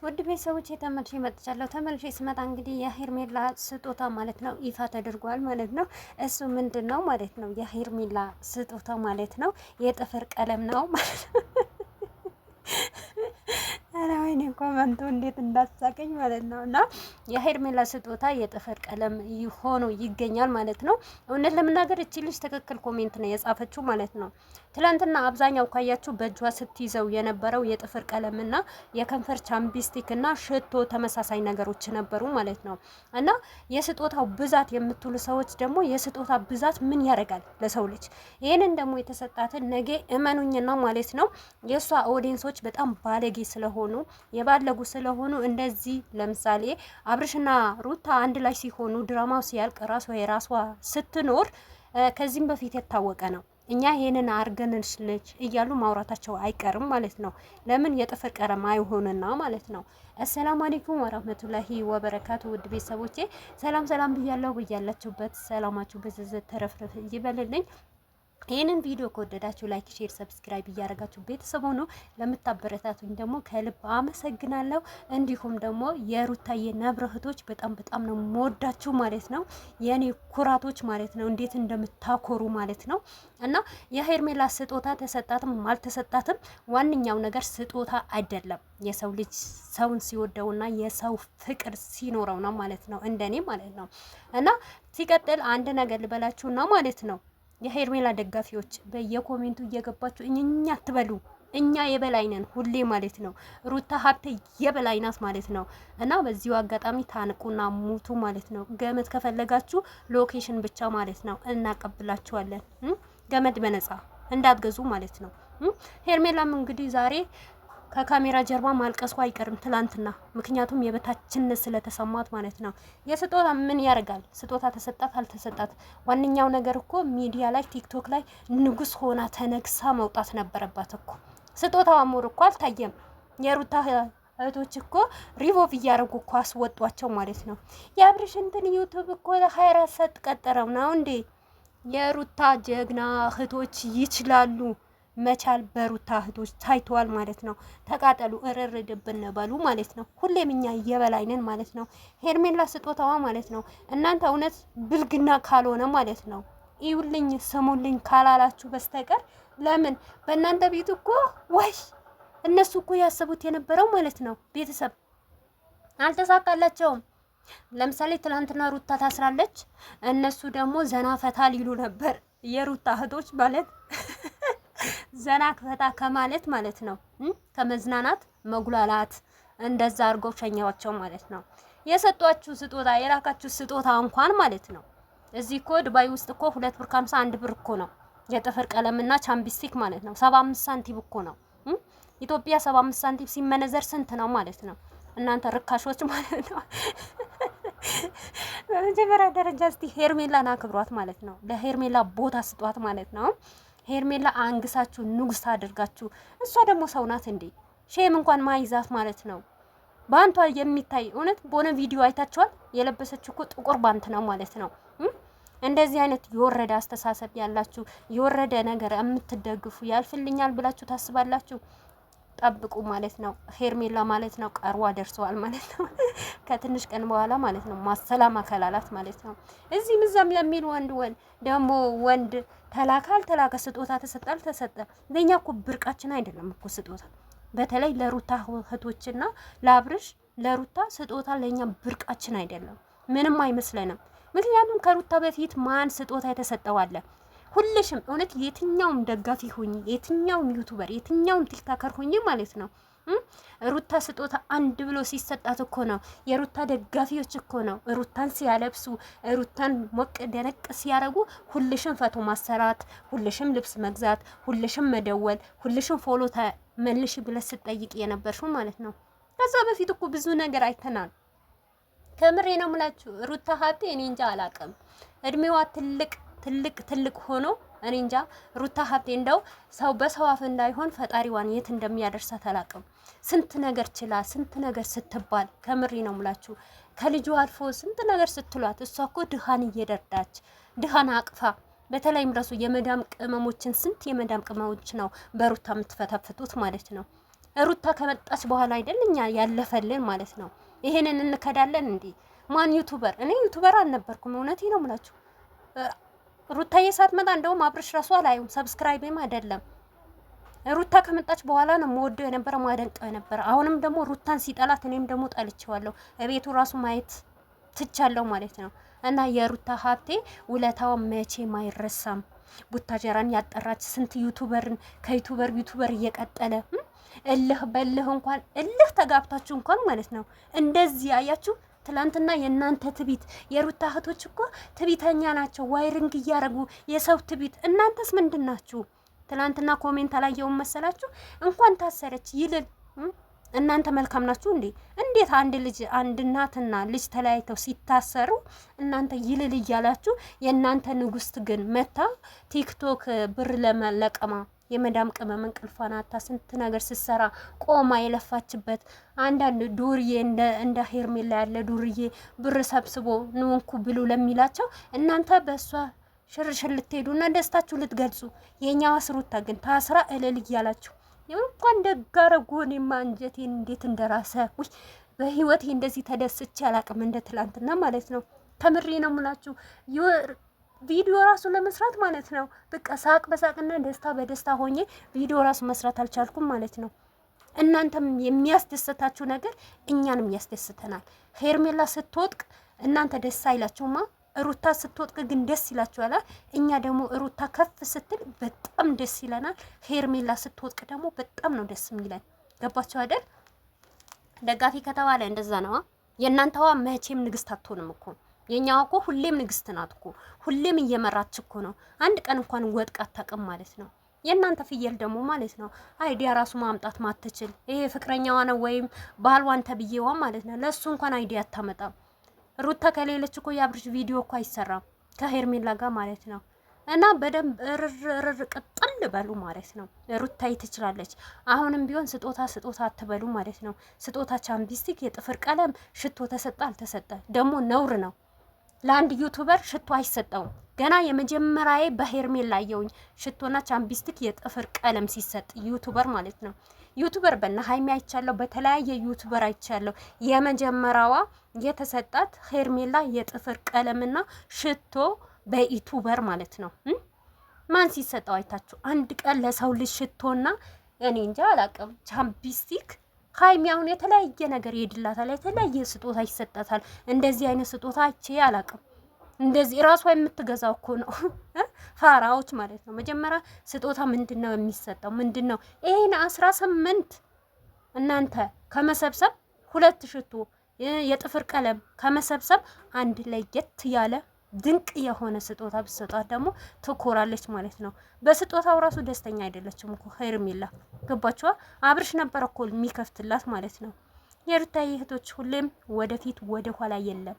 ውድ ቤተሰቦች ተመልሼ መጥቻለሁ። ተመልሼ ስመጣ እንግዲህ የሄርሜላ ስጦታ ማለት ነው ይፋ ተደርጓል ማለት ነው። እሱ ምንድን ነው ማለት ነው? የሄርሜላ ስጦታ ማለት ነው የጥፍር ቀለም ነው ማለት ነው። ኧረ ወይኔ ኮመንቱ እንዴት እንዳሳቀኝ ማለት ነው። እና የሄርሜላ ስጦታ የጥፍር ቀለም ሆኖ ይገኛል ማለት ነው። እውነት ለመናገር እቺ ልጅ ትክክል ኮሜንት ነው የጻፈችው ማለት ነው። ትላንትና አብዛኛው ካያችሁ በእጇ ስትይዘው የነበረው የጥፍር ቀለም እና የከንፈር ቻምቢስቲክ እና ሽቶ ተመሳሳይ ነገሮች ነበሩ ማለት ነው። እና የስጦታው ብዛት የምትሉ ሰዎች ደግሞ የስጦታ ብዛት ምን ያደርጋል ለሰው ልጅ? ይህንን ደግሞ የተሰጣትን ነገ እመኑኝና ማለት ነው የእሷ ኦዲየንሶች በጣም ባለጌ ስለሆኑ የባለጉ ስለሆኑ እንደዚህ ለምሳሌ አብርሽና ሩታ አንድ ላይ ሲሆኑ ድራማው ሲያልቅ ራሷ የራሷ ስትኖር ከዚህም በፊት የታወቀ ነው። እኛ ይሄንን አርገንልሽ እያሉ ማውራታቸው አይቀርም ማለት ነው። ለምን የጥፍር ቀለም አይሆንና ማለት ነው። አሰላሙ አለይኩም ወራህመቱላሂ ወበረካቱ። ውድ ቤተሰቦቼ ሰላም ሰላም ብያለሁ። ብያላችሁበት ሰላማችሁ በዝዝት ተረፍረፍ ይበልልኝ። ይህንን ቪዲዮ ከወደዳችሁ ላይክ፣ ሼር፣ ሰብስክራይብ እያደረጋችሁ ቤተሰብ ሆኖ ለምታበረታቱኝ ደግሞ ከልብ አመሰግናለሁ። እንዲሁም ደግሞ የሩታዬ ነብረህቶች በጣም ነው የምወዳችሁ ማለት ነው። የኔ ኩራቶች ማለት ነው። እንዴት እንደምታኮሩ ማለት ነው። እና የሄርሜላ ስጦታ ተሰጣትም አልተሰጣትም ዋነኛው ነገር ስጦታ አይደለም። የሰው ልጅ ሰውን ሲወደውና የሰው ፍቅር ሲኖረው ነው ማለት ነው። እንደኔ ማለት ነው። እና ሲቀጥል አንድ ነገር ልበላችሁና ማለት ነው የሄርሜላ ደጋፊዎች በየኮሜንቱ እየገባችሁ እኛ አትበሉ፣ እኛ የበላይ ነን ሁሌ ማለት ነው። ሩታ ሀብቴ የበላይ ናት ማለት ነው። እና በዚሁ አጋጣሚ ታንቁና ሙቱ ማለት ነው። ገመድ ከፈለጋችሁ ሎኬሽን ብቻ ማለት ነው እናቀብላችኋለን። ገመድ በነፃ እንዳትገዙ ማለት ነው። ሄርሜላም እንግዲህ ዛሬ ከካሜራ ጀርባ ማልቀሷ አይቀርም ትላንትና፣ ምክንያቱም የበታችነት ስለተሰማት ማለት ነው። የስጦታ ምን ያደርጋል? ስጦታ ተሰጣት አልተሰጣት ዋነኛው ነገር እኮ ሚዲያ ላይ ቲክቶክ ላይ ንጉስ ሆና ተነግሳ መውጣት ነበረባት እኮ። ስጦታው አሞር እኮ አልታየም። የሩታ እህቶች እኮ ሪቮቭ እያደረጉ እኮ አስወጧቸው ማለት ነው። የአብርሽ እንትን ዩቱብ እኮ ለ24 ሰዓት ቀጠረው ነው እንዴ? የሩታ ጀግና እህቶች ይችላሉ መቻል በሩታ እህቶች ታይተዋል ማለት ነው። ተቃጠሉ እርር ድብን በሉ ማለት ነው። ሁሌም እኛ እየበላይነን ማለት ነው። ሄርሜላ ስጦታዋ ማለት ነው። እናንተ እውነት ብልግና ካልሆነ ማለት ነው ይውልኝ ስሙልኝ ካላላችሁ በስተቀር ለምን በእናንተ ቤት እኮ ወይ እነሱ እኮ ያሰቡት የነበረው ማለት ነው ቤተሰብ አልተሳካላቸውም። ለምሳሌ ትላንትና ሩታ ታስራለች፣ እነሱ ደግሞ ዘና ፈታ ሊሉ ነበር የሩታ እህቶች ማለት ዘና ፈታ ከማለት ማለት ነው ከመዝናናት መጉላላት እንደዛ አድርገው ሸኛዋቸው ማለት ነው። የሰጧችሁ ስጦታ የላካችሁ ስጦታ እንኳን ማለት ነው እዚህ እኮ ዱባይ ውስጥ እኮ 2 ብር 51 ብር እኮ ነው የጥፍር ቀለምና ቻምቢስቲክ ማለት ነው። 75 ሳንቲም እኮ ነው። ኢትዮጵያ 75 ሳንቲም ሲመነዘር ስንት ነው ማለት ነው? እናንተ ርካሾች ማለት ነው። በመጀመሪያ ደረጃ እስቲ ሄርሜላን አክብሯት ማለት ነው። ለሄርሜላ ቦታ ስጧት ማለት ነው። ሄርሜላ አንግሳችሁ ንጉስ አድርጋችሁ፣ እሷ ደግሞ ሰው ናት እንዴ? ሼም እንኳን ማይዛት ማለት ነው። ባንቷ የሚታይ እውነት በሆነ ቪዲዮ አይታችኋል። የለበሰችው እኮ ጥቁር ባንት ነው ማለት ነው። እንደዚህ አይነት የወረደ አስተሳሰብ ያላችሁ የወረደ ነገር የምትደግፉ ያልፍልኛል ብላችሁ ታስባላችሁ? ጠብቁ ማለት ነው። ሄርሜላ ማለት ነው ቀርዋ ደርሰዋል ማለት ነው። ከትንሽ ቀን በኋላ ማለት ነው ማሰላም አከላላት ማለት ነው። እዚህ ምዛም የሚል ወንድ ደግሞ ወንድ ተላካ ስጦታ ተሰጣል ተሰጠ። ለኛ እኮ ብርቃችን አይደለም እኮ ስጦታ። በተለይ ለሩታ እህቶችና ለአብርሽ ለሩታ ስጦታ ለኛ ብርቃችን አይደለም፣ ምንም አይመስለንም። ምክንያቱም ከሩታ በፊት ማን ስጦታ የተሰጠው አለ? ሁልሽም እውነት የትኛውም ደጋፊ ሁኚ፣ የትኛውም ዩቲዩበር፣ የትኛውም ቲክቶከር ሁኚ ማለት ነው ሩታ ስጦታ አንድ ብሎ ሲሰጣት እኮ ነው የሩታ ደጋፊዎች እኮ ነው ሩታን ሲያለብሱ ሩታን ሞቅ ደነቅ ሲያረጉ ሁልሽም ፈቶ ማሰራት፣ ሁልሽም ልብስ መግዛት፣ ሁልሽም መደወል፣ ሁልሽም ፎሎ መልሽ ብለሽ ስትጠይቅ የነበርሽው ማለት ነው። ከዛ በፊት እኮ ብዙ ነገር አይተናል። ከምሬ ነው የምላችሁ ሩታ ሀብቴ እኔ እንጃ አላውቅም። እድሜዋ ትልቅ ሆኖ እኔ እንጃ ሩታ ሀብቴ እንደው ሰው በሰው አፍ እንዳይሆን ፈጣሪዋን የት እንደሚያደርሳት አላውቅም። ስንት ነገር ችላ ስንት ነገር ስትባል ከምሬ ነው የምላችሁ ከልጁ አልፎ ስንት ነገር ስትሏት እሷ እኮ ድሃን እየደርዳች ድሃን አቅፋ በተለይም ራሱ የመዳም ቅመሞችን ስንት የመዳም ቅመሞች ነው በሩታ የምትፈተፍቱት ማለት ነው። ሩታ ከመጣች በኋላ አይደል እኛ ያለፈልን ማለት ነው። ይሄንን እንከዳለን እንዴ? ማን ዩቱበር? እኔ ዩቱበር አልነበርኩም። እውነቴ ነው የምላችሁ። ሩታዬ ሳትመጣ እንደውም አብርሽ ራሱ አላየውም፣ ሰብስክራይብም አይደለም። ሩታ ከመጣች በኋላ ነው የምወደው የነበረ ማደንቀው የነበረ። አሁንም ደግሞ ሩታን ሲጠላት እኔም ደግሞ ጠልቼዋለሁ። እቤቱ ራሱ ማየት ትቻለሁ ማለት ነው። እና የሩታ ሀብቴ ውለታዋ መቼም አይረሳም። ቡታጀራን ያጠራች ስንት ዩቱበርን ከዩቱበር እየቀጠለ እልህ በልህ እንኳን እልህ ተጋብታችሁ እንኳን ማለት ነው እንደዚህ አያችሁ። ትላንትና የእናንተ ትቢት የሩታ እህቶች እኮ ትቢተኛ ናቸው፣ ዋይሪንግ እያረጉ የሰው ትቢት። እናንተስ ምንድን ናችሁ? ትላንትና ኮሜንት አላየውም መሰላችሁ? እንኳን ታሰረች ይልል እናንተ መልካም ናችሁ እንዴ? እንዴት አንድ እናትና ልጅ ተለያይተው ሲታሰሩ እናንተ ይልል እያላችሁ፣ የእናንተ ንጉስት ግን መታ ቲክቶክ ብር ለመለቀማ የመዳም ቅመም እንቅልፏን አታ ስንት ነገር ስትሰራ ቆማ የለፋችበት አንዳንድ ዱርዬ እንደ ሄርሜላ ያለ ዱርዬ ብር ሰብስቦ ንንኩ ብሉ ለሚላቸው እናንተ በእሷ ሽርሽር ልትሄዱና ደስታችሁ ልትገልጹ፣ የኛዋ ሩታ ግን ታስራ እልል እያላችሁ እንኳን ደጋረጉ። እኔማ አንጀቴን እንዴት እንደራሰ ውይ፣ በህይወቴ እንደዚህ ተደስቼ አላቅም እንደ ትላንትና ማለት ነው። ተምሬ ነው የምላችሁ ቪዲዮ ራሱ ለመስራት ማለት ነው። በቃ ሳቅ በሳቅና ደስታ በደስታ ሆኜ ቪዲዮ ራሱ መስራት አልቻልኩም ማለት ነው። እናንተም የሚያስደስታችሁ ነገር እኛንም ያስደስተናል። ሄርሜላ ስትወጥቅ እናንተ ደስ አይላችሁማ? ሩታ ስትወጥቅ ግን ደስ ይላችኋል። እኛ ደግሞ ሩታ ከፍ ስትል በጣም ደስ ይለናል። ሄርሜላ ስትወጥቅ ደግሞ በጣም ነው ደስ የሚለን። ገባችሁ አይደል? ደጋፊ ከተባለ እንደዛ ነው። የእናንተዋ መቼም ንግስት አትሆንም እኮ። የኛዋ እኮ ሁሌም ንግስት ናት እኮ። ሁሌም እየመራች እኮ ነው። አንድ ቀን እንኳን ወጥቃ አታውቅም ማለት ነው። የእናንተ ፍየል ደግሞ ማለት ነው አይዲያ ራሱ ማምጣት ማትችል፣ ይሄ ፍቅረኛዋ ነው ወይም ባልዋን ተብዬዋ ማለት ነው። ለሱ እንኳን አይዲያ አታመጣም። ሩታ ከሌለች እኮ የአብርሽ ቪዲዮ እኮ አይሰራም ከሄርሜላ ጋር ማለት ነው። እና በደንብ እርር ቅጥል በሉ ማለት ነው። ሩታዬ ትችላለች። አሁንም ቢሆን ስጦታ አትበሉ ማለት ነው። ስጦታ ቻምፒስቲክ፣ የጥፍር ቀለም፣ ሽቶ ተሰጠ አልተሰጠ ደግሞ ነውር ነው። ለአንድ ዩቱበር ሽቶ አይሰጠውም። ገና የመጀመሪያዬ በሄርሜላ አየሁኝ ሽቶና ቻምፒስቲክ የጥፍር ቀለም ሲሰጥ ዩቱበር ማለት ነው። ዩቱበር በእነ ሀይሚ አይቻለሁ፣ በተለያየ ዩቱበር አይቻለሁ። የመጀመሪያዋ የተሰጣት ሄርሜላ የጥፍር ቀለምና ሽቶ በዩቱበር ማለት ነው። ማን ሲሰጠው አይታችሁ? አንድ ቀን ለሰው ልጅ ሽቶና እኔ እንጃ አላውቅም ቻምፒስቲክ። ሀይሚ አሁን የተለያየ ነገር ይሄድላታል፣ የተለያየ ስጦታ ይሰጣታል። እንደዚህ አይነት ስጦታ አይቼ አላውቅም። እንደዚህ ራሷ የምትገዛው እኮ ነው። ፋራዎች ማለት ነው። መጀመሪያ ስጦታ ምንድነው የሚሰጠው? ምንድነው ይሄን 18 እናንተ ከመሰብሰብ 2 ሽቶ የጥፍር ቀለም ከመሰብሰብ አንድ ለየት ያለ ድንቅ የሆነ ስጦታ ብትሰጧት ደግሞ ትኮራለች ማለት ነው። በስጦታው ራሱ ደስተኛ አይደለችም እኮ ሄርሜላ። ገባችኋ? አብርሽ ነበር እኮ የሚከፍትላት ማለት ነው። የሩታዬ እህቶች ሁሌም ወደፊት ወደ ኋላ የለም።